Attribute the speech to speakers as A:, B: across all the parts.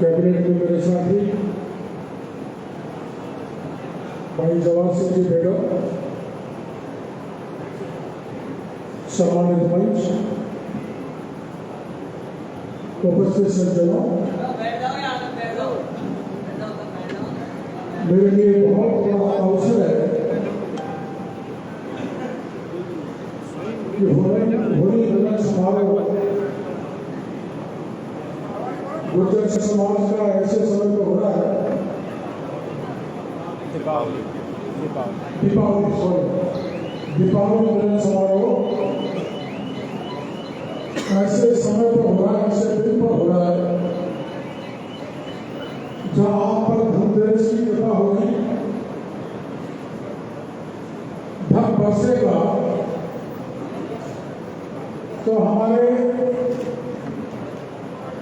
A: Cabinet में मेरे साथी भाई जवाहर सिंह जी बेगम, सम्मानित मंच, उपस्थित सज्जनों, मेरे लिए बहुत बड़ा अवसर है कि होली मिलन समारोह गुर्जर समाज का ऐसे समय पर हो रहा है, दीपावली मिलन समारोह ऐसे समय पर हो रहा है, ऐसे दिन पर हो रहा है जहाँ आप पर धनतेरस की कृपा होगी, धन बरसेगा तो हमारे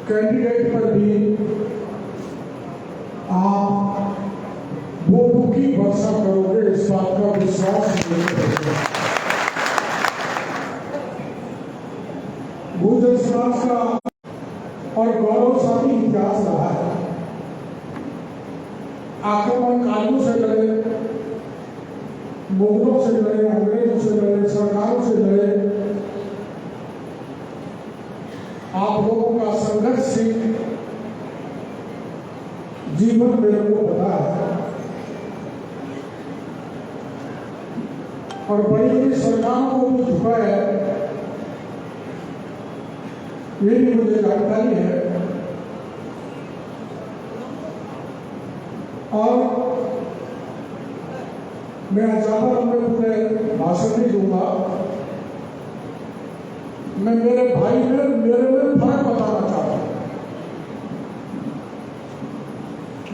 A: कैंडिडेट पर भी आप वोटों की वर्षा करोगे, इस बात का विश्वास गुर्जर समाज का और गौरवशाली इतिहास रहा है। आक्रमणकारियों से लड़े, मुगलों से लड़े, अंग्रेजों से लड़े, सरकारों से लड़े, आप लोगों का संघर्षशील जीवन मेरे को पता है और बड़ी बड़ी सरकारों को भी झुका है, ये भी मुझे जानकारी है। और मैं ज़्यादा अपने पूरे भाषण नहीं दूंगा, मैं मेरे भाई में मेरे में फर्क बताना चाहता हूँ।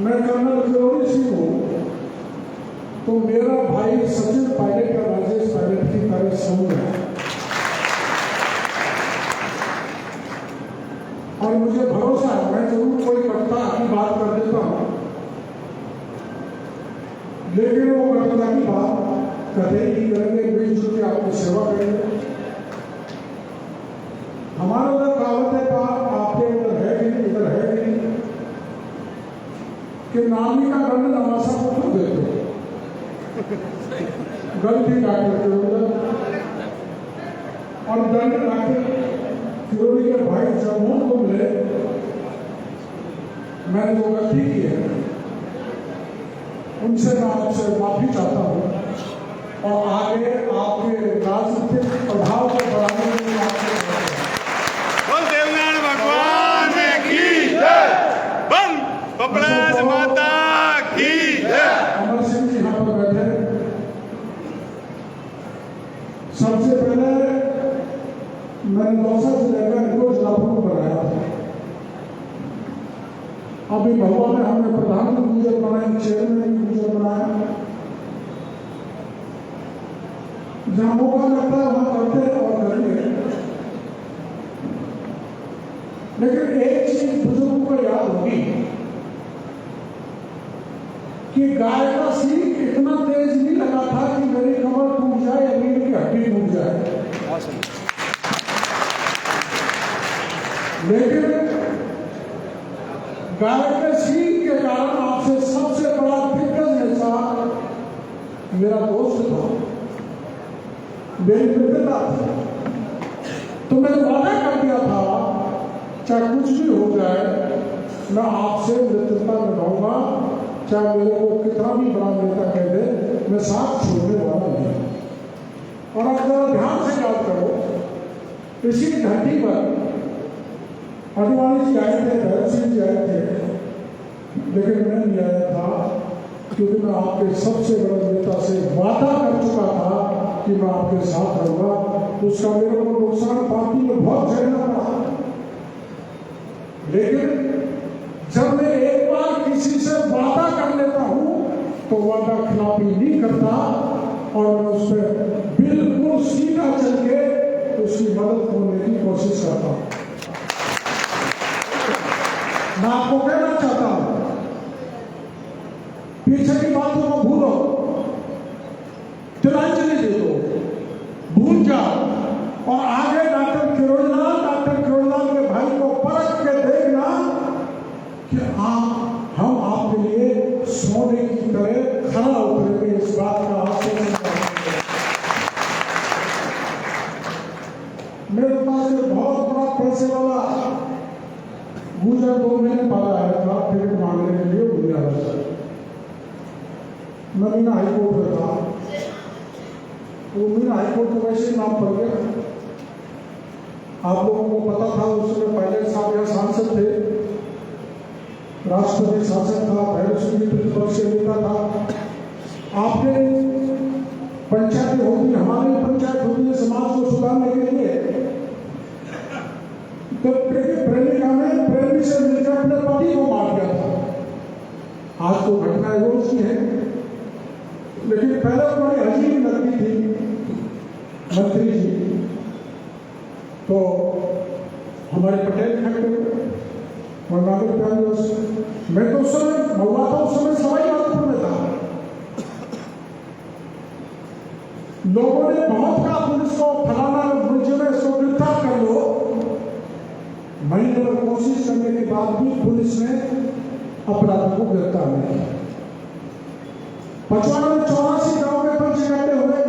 A: मैं कर्नल किरोड़ी सिंह हूँ, तो मेरा भाई सचिन पायलट का राजेश पायलट की तरह समूह है और मुझे भरोसा है मैं जरूर कोई कटता की बात कर देता हूँ, लेकिन वो कटता की बात कभी नहीं करेंगे, मिलजुल के आपकी सेवा करेंगे। हमारा उधर कहावत है, आपके उधर है कि नहीं, इधर है कि नहीं, कि नामी का दंड नवासा को क्यों देते गलती डॉक्टर के उधर और दंड डॉक्टर किरोड़ी के भाई जमून को मिले, मैंने जो गलती की है उनसे मैं आपसे माफी चाहता हूँ और आगे आपके राजनीतिक प्रभाव को बढ़ाने के लिए आपसे
B: भगवान की जय, बल बपड़ास माता की जय।
A: अमर सिंह जी यहाँ पर बैठे। सबसे पहले मैंने दौसा जिले का इनको जिला प्रमुख बनाया था। अभी भगवा में हमने प्रधानमंत्री गुजर बनाए, चेयरमैन गुजर बनाया। जहाँ मौका लगता है वहाँ करते हैं और करेंगे, लेकिन एक चीज बुजुर्गों को याद होगी कि गाय का सींग इतना तेज नहीं लगा था कि मेरी कमर टूट जाए या रीढ़ की हड्डी टूट जाए, लेकिन गाय के सींग के कारण आपसे सबसे बड़ा दिग्गज नेता मेरा दोस्त था, मेरी मित्रता थी। तो मैंने वादा कर दिया था चाहे कुछ भी हो जाए मैं आपसे मित्रता निभाऊंगा, चाहे मेरे को कितना भी बड़ा नेता कह दे, मैं साथ छोड़ने वाला नहीं। और आप जरा ध्यान से याद करो, इसी घंटी पर अडवाणी जी आए थे, भैरव सिंह जी आए थे, लेकिन मैं नहीं आया था क्योंकि मैं आपके सबसे बड़े नेता से वादा कर चुका था कि मैं आपके साथ रहूंगा। उसका मेरे को नुकसान पार्टी में बहुत झेलना पड़ा, लेकिन जब मैं एक बार किसी से वादा कर लेता हूं तो वादा खिलाफी नहीं करता और मैं उस पर बिल्कुल सीधा चल के उसकी मदद करने की कोशिश करता हूं। मैं आपको कहना चाहता हूं, पीछे की बातों को भूलो, तिलांजलि दे दो, भूल जाओ और आगे डॉक्टर किरोड़ीलाल के भाई को परख के देखना कि हम आपके लिए सोने की तरह खरा उतरेंगे, इस बात का आश्वासन देंगे। मेरे पास एक बहुत बड़ा पैसे वाला गुजर 2 महीने पहले आया था टिकट मांगने के लिए गुजरात से। मैं मीना हाईकोर्ट में था, वो मीना हाईकोर्ट में वैसे ही नाम पड़ गया। आप लोगों को पता था उस समय पहले साहब यहाँ सांसद थे, राष्ट्रपति शासन था, भैरव सिंह प्रतिपक्ष के नेता था। आपने पंचायतें होती, हमारी पंचायत होती है समाज को सुधारने के लिए। तो प्रेमिका ने प्रेमी से मिलकर अपने पति को मार दिया था। आज तो घटना रोज की है, लेकिन पहले बड़ी अजीब लगती थी मंत्री जी। तो हमारे पटेल खड़े हुए और नागरिक प्यार दिवस, मैं तो उस समय महुआ था, उस समय सवाई माधोपुर में था। लोगों ने बहुत कहा पुलिस को, फलाना मुलजिम है, इसको गिरफ्तार कर लो। महीने भर कोशिश करने के बाद भी पुलिस ने अपराधी को गिरफ्तार नहीं किया। 55 में 84 गांव में पंच इकट्ठे हुए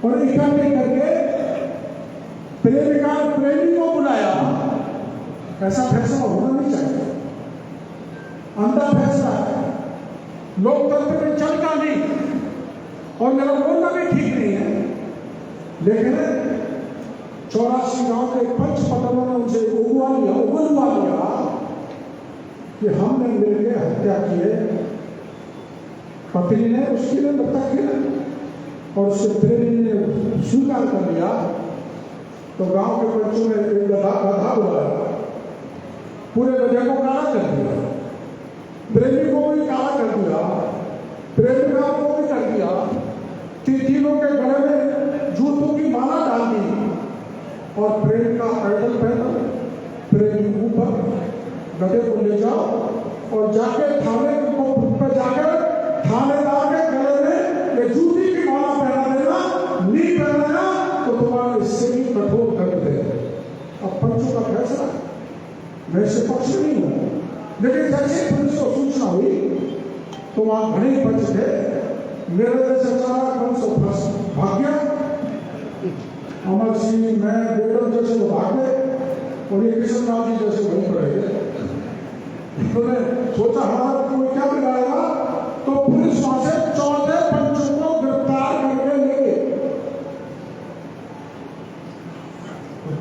A: और इकट्ठे करके प्रेमिका प्रेमी को बुलाया। ऐसा फैसला होना नहीं चाहिए, अंधा फैसला है, लोकतंत्र में चलता नहीं और मेरा बोलना भी ठीक नहीं है। लेकिन 84 गांव के पंच पटलों ने उनसे उगलवा लिया कि हमने मिलकर हत्या की है। पत्नी ने, उसकी ने, मृतक की ने, और उसके प्रेमी ने स्वीकार कर लिया। तो गांव के बच्चों ने एक गधा बुलाया, पूरे गधे को काला कर दिया, प्रेमी को भी काला कर दिया, प्रेमिका को भी कर दिया। तीनों के गले में जूतों की माला डाल दी और प्रेम का पैदल पैदल प्रेमी ऊपर, गधे को ले जाओ और जाके थाने पर जाकर थानेदार के गले में ये जूती की माला पहना देना, नहीं पहनाना तो तुम्हारे इससे भी कठोर कर दे। अब पंचों का फैसला, मैं इससे पक्ष नहीं हूँ, लेकिन जैसे पुलिस को सूचना हुई तो वहां घने पंच थे, मेरे जैसे चारा कौन सो फंस भाग गया। अमर सिंह, मैं, बेगम जैसे वो भाग गए और ये कृष्णनाथ जी जैसे वहीं पड़े गए। उन्होंने सोचा हमारा कोई क्या बिगाड़ेगा, तो पुलिस वहां से 14 पंचों को गिरफ्तार करके ले गए।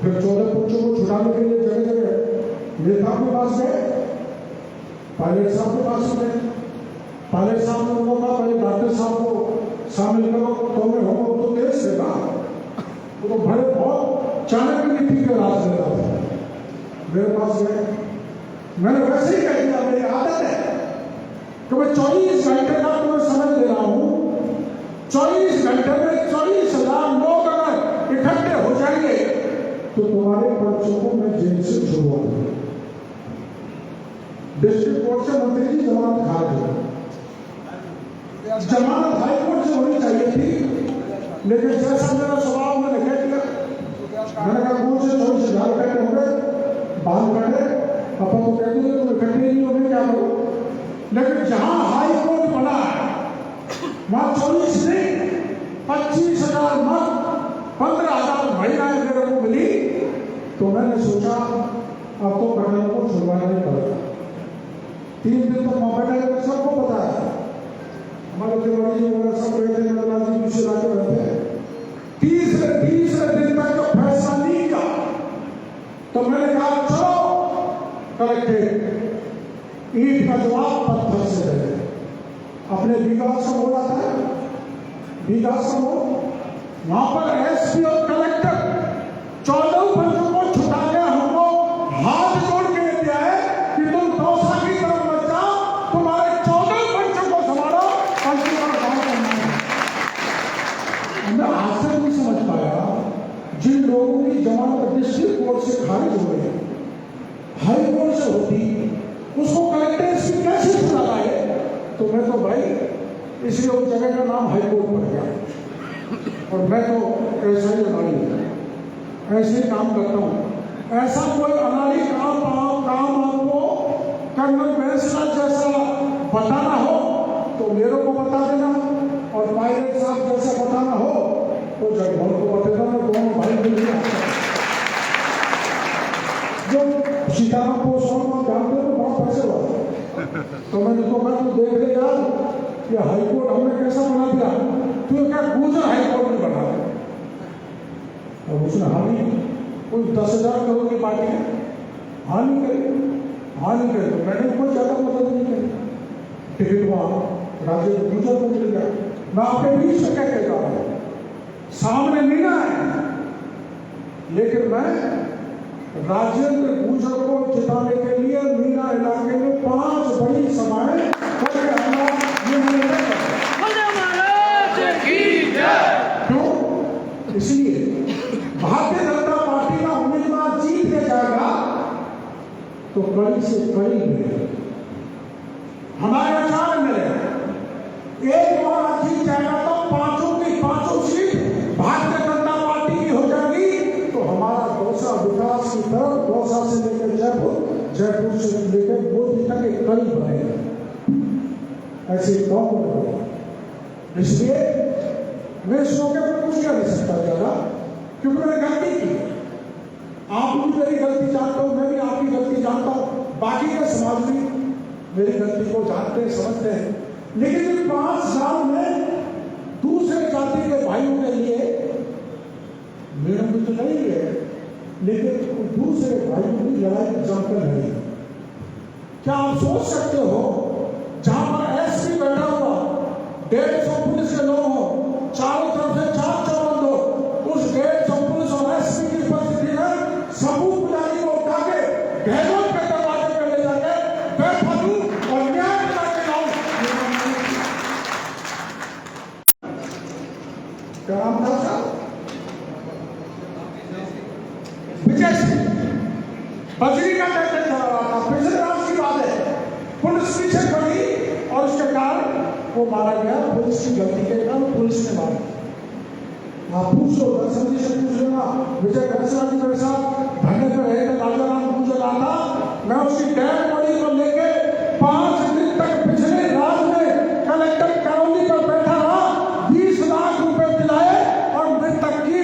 A: फिर 14 पंचों को छुड़ाने के लिए जगह जगह नेता के पास गए, पायलट साहब के पास गए। पायलट साहब ने उनको कहा पहले डॉक्टर साहब को शामिल करो, तो मैं होगा तो देश से कहा। वो तो बड़े बहुत चाणक्य नीति के राज दे रहा था। मेरे पास गए, मैंने वैसे ही कह दिया, मेरी आदत है कि मैं 24 घंटे का तुम्हें समय दे रहा हूं। 24 घंटे में 24,000 लोग अगर इकट्ठे हो जाएंगे तो तुम्हारे बच्चों को मैं जेल से छुड़वा दूंगा। डिस्ट्रिक्ट कोर्ट से मंत्री जी जमानत खा गए, जमानत हाईकोर्ट से होनी चाहिए थी, लेकिन जैसा मेरा स्वभाव मैंने कह दिया। मैंने कहा कौन से 24,000 इकट्ठे हो गए, बाल काटे, अपन तो कहते हैं तुम इकट्ठे नहीं हो गए, क्या करो। लेकिन जहां हाईकोर्ट बना है वहां 24 नहीं 25,000 मत 15,000 महिलाएं मेरे को मिली। तो मैंने सोचा अब तो घटना को छुड़वाना नहीं पड़ेगा। 3 दिन तक मोबाइल में सबको पता है, हमारे तिवारी जी वगैरह सब बैठे जी पीछे लाके रहते हैं। तीसरे दिन तक तो फैसला नहीं किया तो मैंने कहा चलो कलेक्ट्रेट, ईंट का जवाब पत्थर से दे। अपने विकास का बोला था, विकास का वहां पर एसपी और कलेक्टर 14 बंदों को छुटा के हमको हाथ जोड़ के दिया है कि तुम दौसा की तरफ मत जाओ, तुम्हारे 14 बच्चों को संभालो और तुम्हारा काम करना है। मैं आज तक नहीं समझ पाया जिन लोगों की जमानत डिस्ट्रिक्ट कोर्ट से खारिज हो गई, हाई कोर्ट से होती, उसको कलेक्टर से कैसे छुड़ा लाए। तो मैं तो भाई इसलिए उस जगह का नाम हाई कोर्ट पड़ गया और मैं तो ऐसा ही अनाड़ी, ऐसे ही काम करता हूँ। ऐसा कोई अनाड़ी काम आपको कर्नल बैसला जैसा बताना हो तो मेरे को बता देना, और पायलट साहब जैसा बताना हो तो जगमोहन को बता देना। दोनों भाई मिलकर जो सीताराम पोस्ट में जानते हो बहुत पैसे हुआ, तो मैंने तो कहा तू देख ले यार ये हाईकोर्ट हमने कैसा बना दिया, तू क्या गुजर हाईकोर्ट में बना दिया। और उसने हानि कोई 10,000 करोड़ की पार्टी है, हानि करे तो मैंने कोई ज्यादा मदद नहीं करी। टिकट वहां राजेंद्र गुजर को मिल गया। मैं आपके बीच से कह के जा रहा हूं, सामने मीना है, लेकिन मैं राजेंद्र गुजर को जिताने के लिए मीना इलाके में 5 बड़ी सभाएं करके आना ये मैंने क्यों, इसलिए भारतीय जनता पार्टी का उम्मीदवार जीत के जाएगा तो कड़ी से कड़ी मिलेगा, हमारे अचार मिलेगा। एक बार जीत जाएगा तो 5 की 5 सीट भारतीय जनता पार्टी की हो जाएगी, तो हमारा दौसा विकास की तरफ दौसा से लेकर जयपुर, जयपुर से लेकर मोदी तक एक कड़ी बनेगा, ऐसे गाँव बनेगा। इसलिए मैं इस मौके पर कुछ कह नहीं सकता ज्यादा, क्योंकि मैंने गलती की। आप भी मेरी गलती जानते हो, मैं भी आपकी गलती जानता हूं, बाकी के समाज भी मेरी गलती को जानते हैं, समझते हैं। लेकिन इन 5 साल में दूसरे जाति के भाइयों के लिए मेरा भी तो नहीं है, लेकिन दूसरे भाइयों की लड़ाई जमकर लड़ी। क्या आप सोच सकते हो जहां पर एसपी बैठा हुआ 150 पुलिस के लोग हो, चारों तरफ से 4 चौबंद हो, उस 150 पुलिस और एसपी की उपस्थिति में सबू पुजारी को उठा के गहलोत के दरवाजे पे ले जाके बैठा दूं और न्याय दिला के लाऊं। क्या नाम था उसका? विजय सिंह। बजरी का ट्रैक्टर चला रहा था, पिछले रात की बात है, पुलिस पीछे पड़ी और उसके कारण वो मारा गया। पुलिस की गलती के कारण पुलिस ने मारा। आप पूछो, दर्शन जी से पूछ लेना, विजय फैसला जी मेरे साथ धरने पर रहे थे, राजा राम गुजर रहा था, मैं उसकी डेड बॉडी को लेके 5 दिन तक पिछले रात में कलेक्टर कॉलोनी पर बैठा रहा, 20 लाख रुपए दिलाए और मृतक की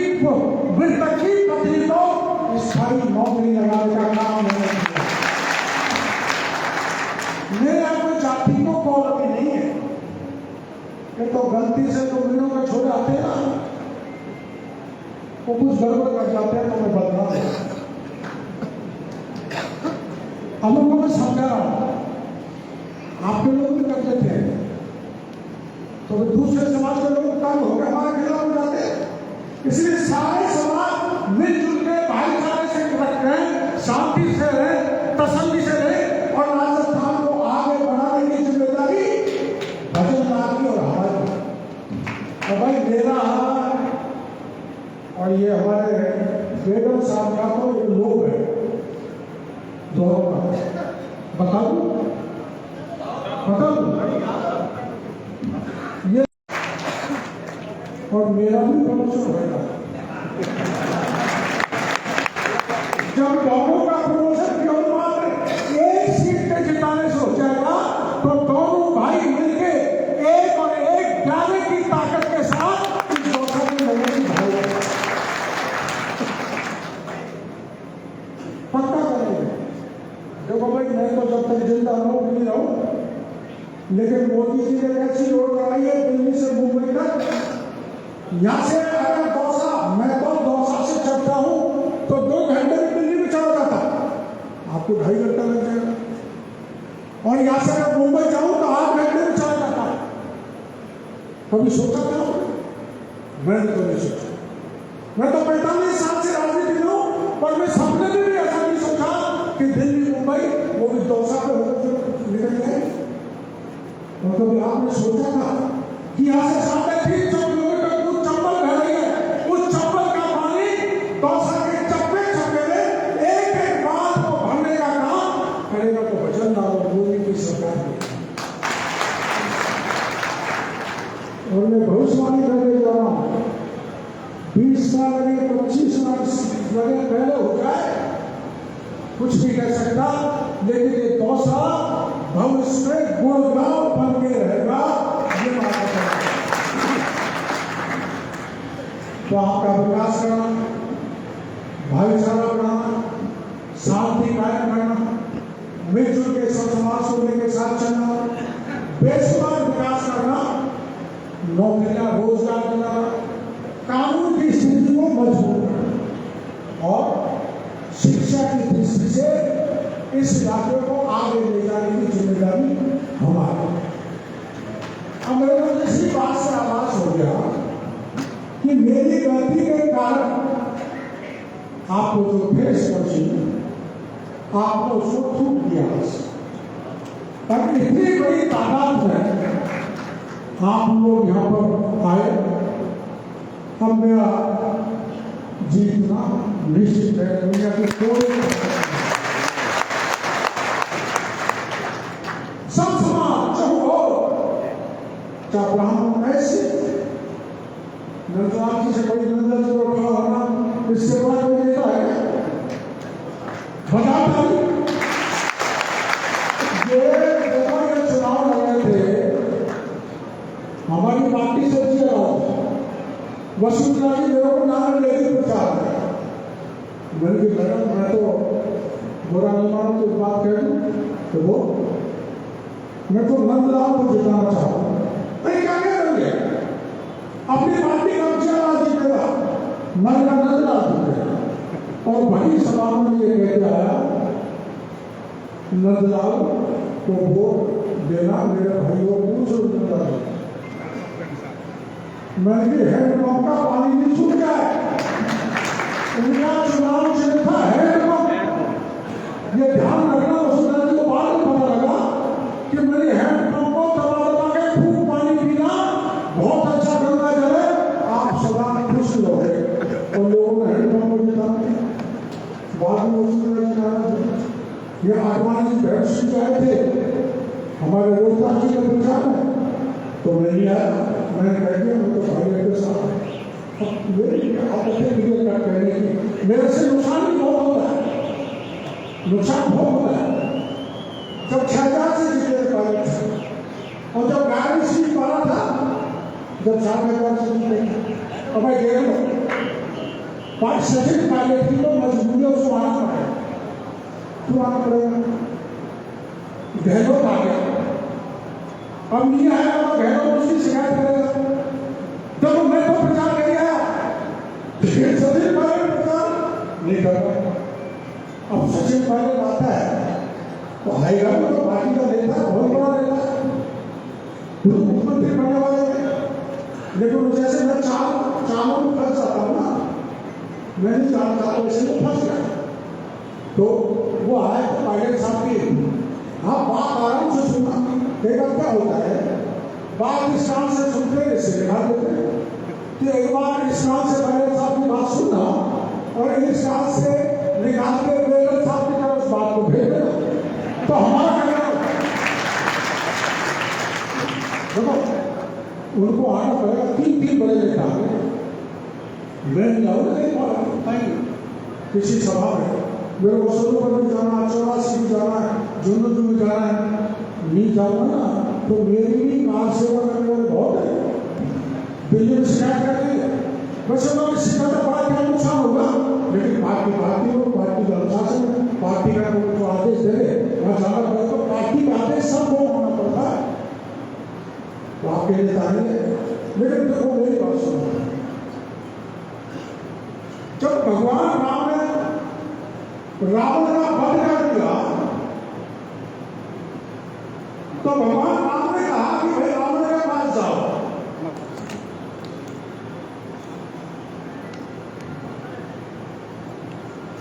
A: पत्नी को स्थायी नौकरी लगाने का काम मैंने किया। मेरे कोई जाति को कॉल अभी नहीं है, ये तो गलती से तो मेरे को छोड़ आते हैं ना, वो कुछ गड़बड़ कर जाते हैं तो मैं बदला हम लोगों को समझा रहा हूं, आपके लोग भी करते थे तो दूसरे समाज के लोग काम हो गए हमारे खिलाफ हो जाते हैं। इसलिए सारे समाज मिलजुल के भाईचारे से रखें, शांति से रहे, तसल्ली से रहे और राजस्थान को आगे बढ़ाने की जिम्मेदारी भजनलाल की और हमारी। और भाई मेरा और ये हमारे बेगम साहब का तो ये लोग है दोनों का, बताओ ये, और मेरा भी प्रमोशन होगा। जब दोनों का प्रमोशन केवल मात्र 1 सीट पे जिताने से हो जाएगा तो दोनों भाई मिलके 1 और 1 डाले की ताकत के साथ इस दौसा के लोगों की भाई पक्का करेंगे। देखो भाई, मैं तो जब तक जिंदा रहूं नहीं रहूं, लेकिन मोदी जी ने कैसी रोड बनाई है दिल्ली से मुंबई तक, यहाँ से अगर दौसा, मैं तो दौसा से चलता हूं तो 2 घंटे में दिल्ली में चला जाता, आपको 2.5 घंटा लग जाएगा। और यहाँ से अगर मुंबई जाऊं तो 8 घंटे में चला जाता। कभी सोचा था? मैंने तो नहीं सोचा। मैं तो 45 साल से राजनीति में हूं, पर मैं सपने में भी ऐसा नहीं सोचा कि दिल्ली मुंबई वो भी दौसा पे होकर निकल जाए। और कभी आपने सोचा था कि यहाँ से 350 किलोमीटर दूर चंबल बह रही है, उस चंबल का पानी दौसा के चप्पे चप्पे एक बात को भरने का काम करेगा तो भजनलाल और मोदी की सरकार है। और मैं भविष्यवाणी करने जा रहा हूं, 20 साल लगे, 25 साल लगे, पहले हो जाए, कुछ भी कह सकता, लेकिन ये दौसा भविष्य में गुणगांव बन के रहेगा, ये बात है। तो आपका विकास करना, भाईचारा बढ़ाना, शांति कायम करना, मिलजुल के सब समाज को लेकर साथ चलना, बेशुमार विकास करना, नौकरियां रोजगार देना, कानून की स्थिति को मजबूत करना और शिक्षा की दृष्टि से इस इलाके को आगे ले जाने की जिम्मेदारी हमारी। अब मेरे को इसी बात से आभास हो गया कि मेरी गलती के कारण आपको जो फेस पहुंची, आपने उसको छूट दिया। और इतनी बड़ी तादाद में आप लोग यहाँ पर आए, अब मेरा जीतना निश्चित है। दुनिया के कोई सब समाज चाहे हो, चाहे ब्राह्मण ऐसे नंदलाल से कोई नंदन जो खड़ा होना, इससे बड़ा कोई नेता है बताता नहीं। ये चुनाव लगे थे, हमारी पार्टी से दिया वसुंधरा जी मेरे को नाम लेके प्रचार है। मैंने कहा मैडम मैं तो बुरा नहीं मानू तो बात कह दूं तो वो मैं तो नंदलाल को जिताना चाहूँ। मैं क्या कह रही है अपनी पार्टी का विचार जीतेगा, मैं का नंदलाल जीतेगा। और बड़ी सभा में ये कह के आया नंदलाल को वोट देना मेरे भाइयों को जरूर। मैंने हैंडपंप का पानी नहीं छूट जाए, उनका चुनाव चिन्ह था हैंडपंप। ये ध्यान रखना, उस तरह को बाद में पता लगा कि मेरे हैंडपंप को दबा दबा के खूब पानी पीना बहुत अच्छा गंगा जल है, आप सदा खुश रहोगे। और लोगों ने हैंडपंप को जिता दिया। बाद में ये आडवाणी जी भेंट सुन आए थे हमारे रोहता जी के प्रचार में, तो मैं नहीं आया। मैंने कह दिया मैं तो भाई के साथ मेरी आदतें मुझे क्या कहने की, मेरे से नुकसान भी बहुत होता है, नुकसान बहुत होता है। जब 6000 से जीते पायलट और जब 11 सीट मारा था, जब 4000 से जीते और मैं गया सचिन पायलट की तो मजबूरियों से आना पड़ेगा, क्यों आना पड़ेगा? गहलोत आ गया, अब नहीं आया और गहलोत उसकी शिकायत करेगा। जब मैं तो प्रचार कर दिया, सचिन पायलट प्रचार नहीं कर रहा। अब सचिन पायलट आता है तो आएगा तो पार्टी का नेता, बहुत बड़ा नेता, मुख्यमंत्री बनने वाले हैं। लेकिन जैसे मैं चावल में फंस जाता हूँ ना, मैं नहीं जानता वैसे वो फंस गया। तो वो आए तो पायलट साहब की हाँ बात आराम से सुनना, देखा क्या होता है, बात इस कान से सुनते इससे निकाल देते हैं। तो एक बार इस कान से पायलट साहब की बात सुनना और इस कान से निकाल के पायलट साहब की तरफ उस बात को भेज देना, तो हमारा कहना देखो उनको आना पड़ेगा। 3 बड़े नेता मैं नहीं किसी सभा में, मेरे को सोनू पर भी जाना, 84 भी जाना है, झुंझुनू भी जाना है, नहीं जाऊंगा ना तो मेरी भी कार सेवा करने वाले बहुत है। दिल्ली में शिकायत करेंगे, वैसे तो शिकायत का बड़ा क्या नुकसान होगा, लेकिन पार्टी का अनुशासन, पार्टी का जो आदेश दे वहाँ जाना पड़े तो पार्टी का आदेश सबको होना पड़ता है। तो आपके नेता है, लेकिन देखो मेरी बात सुनो, जब भगवान राम ने रावण का वध कर दिया तो भगवान राम ने कहा कि भाई रावण के पास जाओ,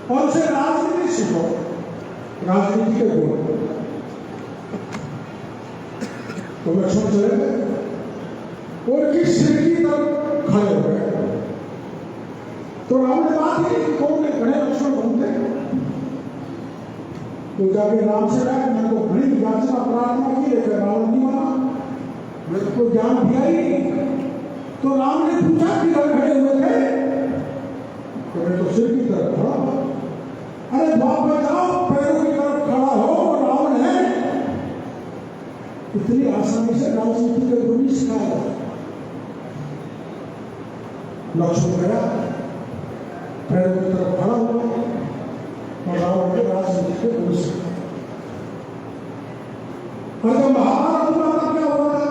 A: और उसे राजनीति सीखो, राजनीति के गुण। तो लक्ष्मण चले गए, उनकी सिर की तरफ खड़े हो गए। तो राम ने बात की कौन खड़े लक्ष्मण घूमते, तो जाके राम से कहा मैं तो बड़ी याचना प्रार्थना की है, रावण नहीं माना, मेरे को ज्ञान दिया ही नहीं। तो राम ने पूछा कि खड़े हुए थे, तो मैं तो सिर की तरफ खड़ा। अरे बाप बचाओ, पैरों की तरफ खड़ा हो, रावण है। इतनी आसानी से राजनीति के गुण नहीं सिखाया जाता। लक्ष्मण गया, पैरों की तरफ खड़ा हुआ और रावण के राजनीति के गुण सिखाया। और जब महाभारत हुआ तब क्या हुआ था?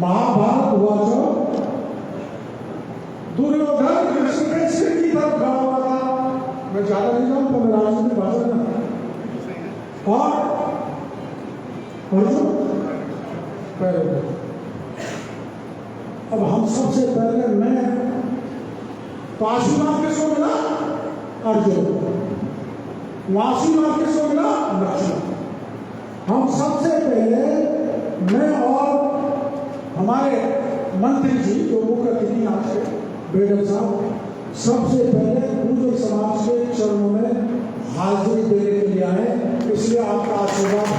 A: महाभारत हुआ जो दुर्योधन कृष्ण के सिर की तरफ खड़ा हुआ था। मैं ज्यादा नहीं जानता, मैं राजनीतिक भाषण में और पैरों। अब हम सबसे पहले मैं तो आशीर्वाद किसको मिला? अर्जुन। आशीर्वाद किसको मिला? लक्ष्मण। हम सबसे पहले मैं और हमारे मंत्री जी जो मुख्य अतिथि आज के बेगम साहब सबसे पहले पूरे समाज के चरणों में हाजिरी देने के लिए आए, इसलिए आपका आशीर्वाद।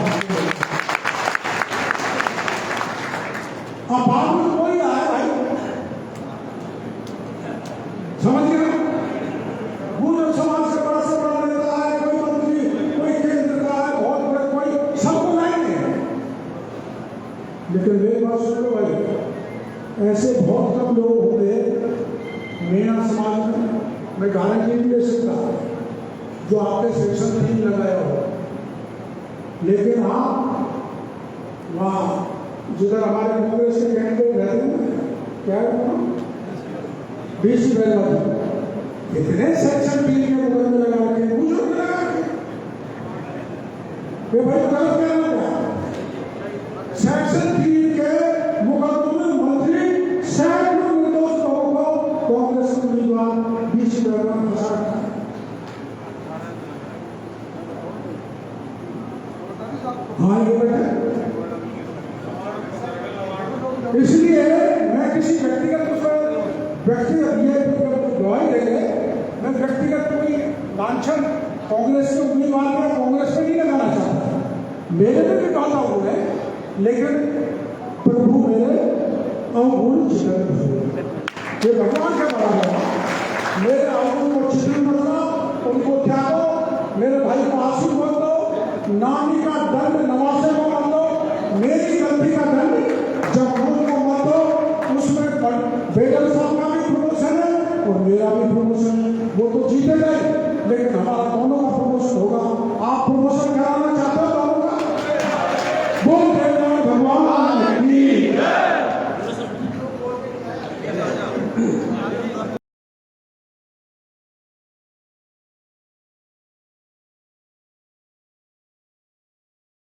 A: अब बाद में कोई आए भाई, समझ गया? पूरे समाज से बड़ा से बड़ा नेता है, कोई मंत्री, कोई केंद्र का है, बहुत बड़े, कोई सबको लाएंगे। लेकिन मेरी बात सुन लो भाई, ऐसे बहुत कम लोग होते मेरा समाज में, मैं गारंटी नहीं दे सकता, जो आपके सेक्शन में नहीं लगाया हो। लेकिन हाँ, वहाँ जिधर हमारे कांग्रेस के कैंडिडेट रहते हैं, क्या है बीसी बैलवाल, इतने सेक्शन 3 के मुकदमे लगा के पूछो लगा के भाई गलत क्या लगा? सेक्शन 3 के मुकदमे में मंत्री सैकड़ों निर्दोष लोगों को कांग्रेस के उम्मीदवार बीसी बैलवाल ने फंसा रखा। हाँ ये बेटा, इसलिए मैं किसी व्यक्तिगत ये गवाही देंगे, मैं व्यक्तिगत कोई लांछन कांग्रेस के उम्मीदवार में कांग्रेस में नहीं लगाना चाहता। मेरे में भी डाला हुआ है, लेकिन प्रभु मेरे अवगुण चित्रण ये भगवान के बराबर है। मेरे अवगुण को चित्रण मत करो, उनको त्यागो, मेरे भाई को आंसू मत दो, नानी का दंड नवासे को मत दो, मेरी गलती का दंड जब को मत दो। उसमें बेगम साहब का भी प्रमोशन है और मेरा भी प्रमोशन है, वो तो